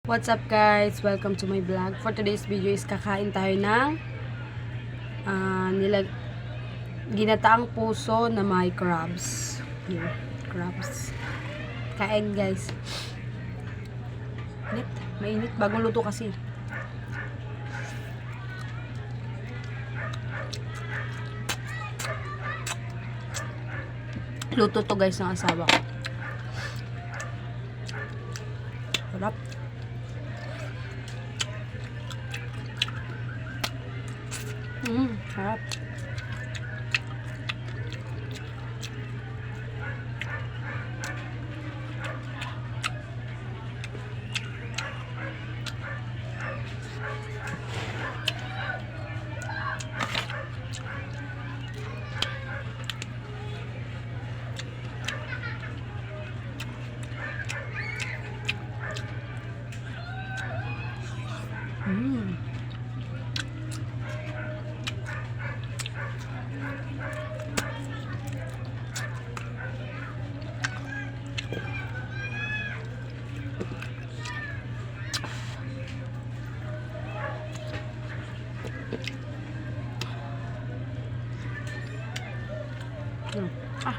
What's up guys? Welcome to my vlog. For today's video is kakain tayo ng ginataang puso na may crabs. Here, crabs. Kain guys. Init, mainit. Bagong luto kasi. Luto to guys ng asawa ko. Sarap. Sarap.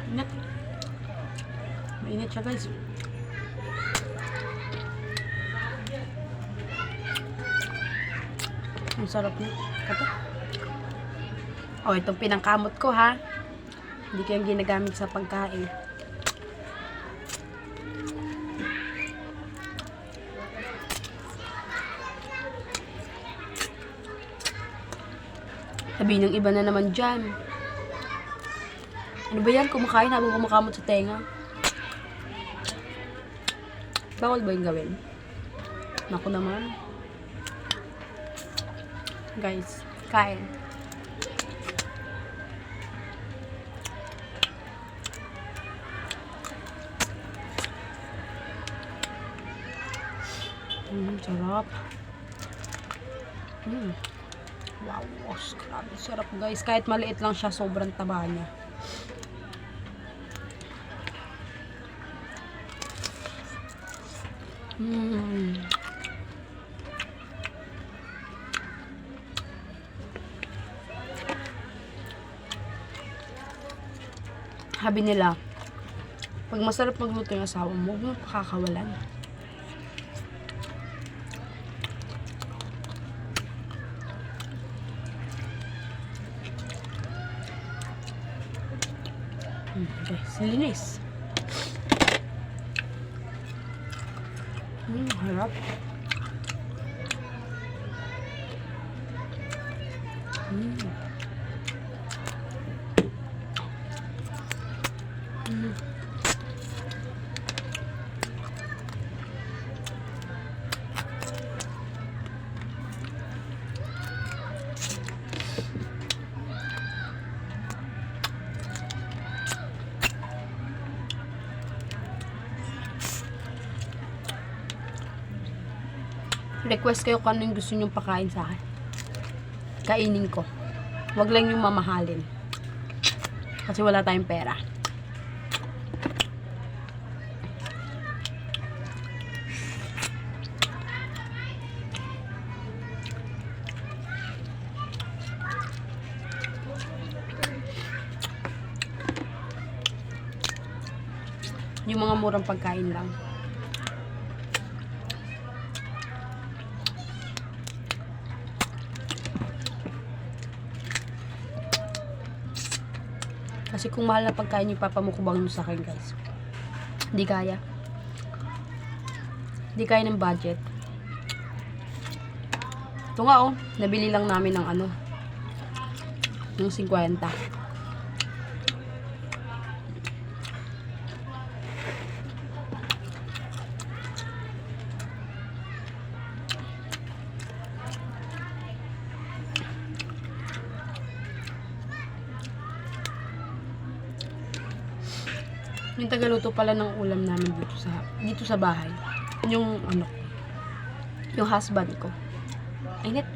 Init. Mainit siya guys. Ang sarap niya. Kato. Oh, itong pinangkamot ko ha. Hindi ko yung ginagamit sa pagkain. Sabi ng iba na naman dyan. Ano ba yan? Kumakain habang kumakamot sa tenga. Bawal ba yung gawin? Naku naman. Guys, kain. Sarap. Wow, grabe sarap guys. Kahit maliit lang siya, sobrang taba niya. Sabi nila, pag masarap magluto yung asawa mo, huwag mo pakakawalan. Guys, linis. Harap. Request kayo kung ano yung gusto nyong pakain sa akin. Kainin ko. Huwag lang yung mamahalin. Kasi wala tayong pera. Yung mga murang pagkain lang. Kasi kung mahal na pagkain yung papamukbang nyo sa akin guys, hindi kaya. Hindi kaya ng budget. Ito nga oh, nabili lang namin ng ano, ng 50. Yung tagaluto pala ng ulam namin dito sa bahay. Yung ano, yung husband ko. Init.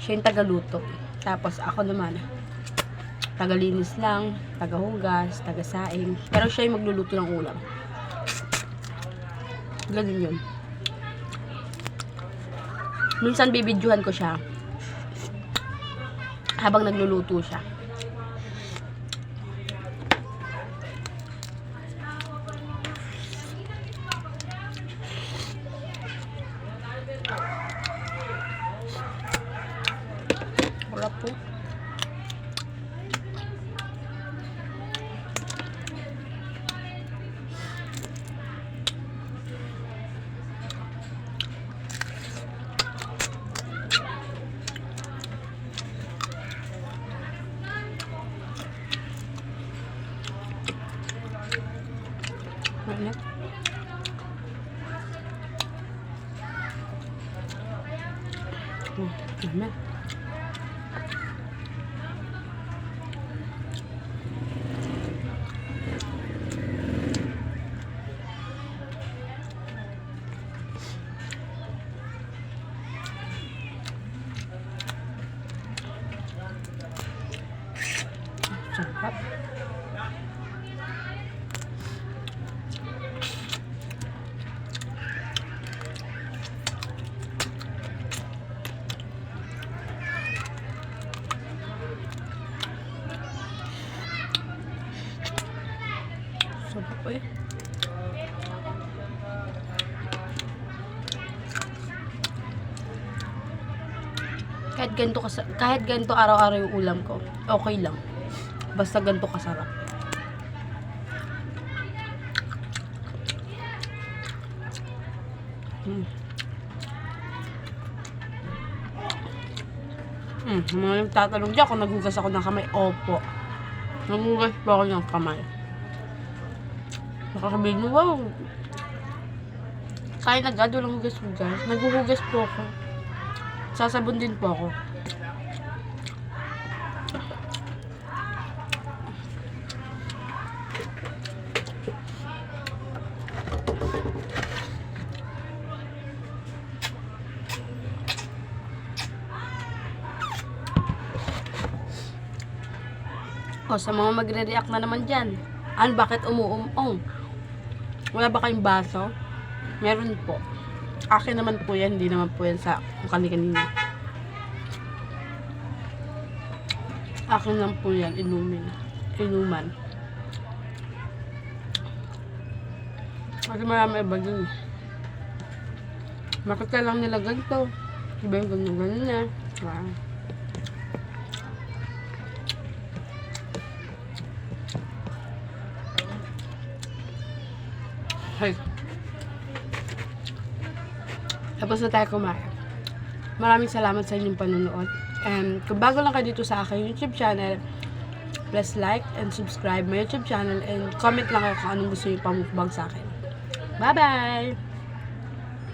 Siya yung tagaluto. Tapos ako naman, tagalinis lang, tagahugas, tagasaing. Pero siya yung magluluto ng ulam. Ganun yun. Minsan bibidyohan ko siya habang nagluluto siya. Wala po. Mainit. Dami. Sarap. Sarap po eh. Kahit ganito araw-araw yung ulam ko, okay lang. Basta ganito kasarap. Mga nagtatanong dyan kung naghugas ako ng kamay. Opo. Naghugas po ako ng kamay. Nakasabihin mo, wow. Kaya nagado lang hugas-hugas. Naghuhugas po ako. Sasabon din po ako. O, sa mga magre-react na naman dyan. Bakit umuumong? Wala ba kayong baso? Meron po. Akin naman po yan. Hindi naman po yan sa kani-kanina. Akin lang po yan. Inuman. Kasi marami iba dun. Bakit ka lang nila ganito? Iba yung ganyan na. Wow. Hey. Tapos na tayo kumain. Maraming salamat sa inyong panonood. And kung bago lang kayo dito sa aking YouTube channel, please like and subscribe my YouTube channel and comment lang kayo kung anong gusto niyo pamukbang sa akin. Bye-bye!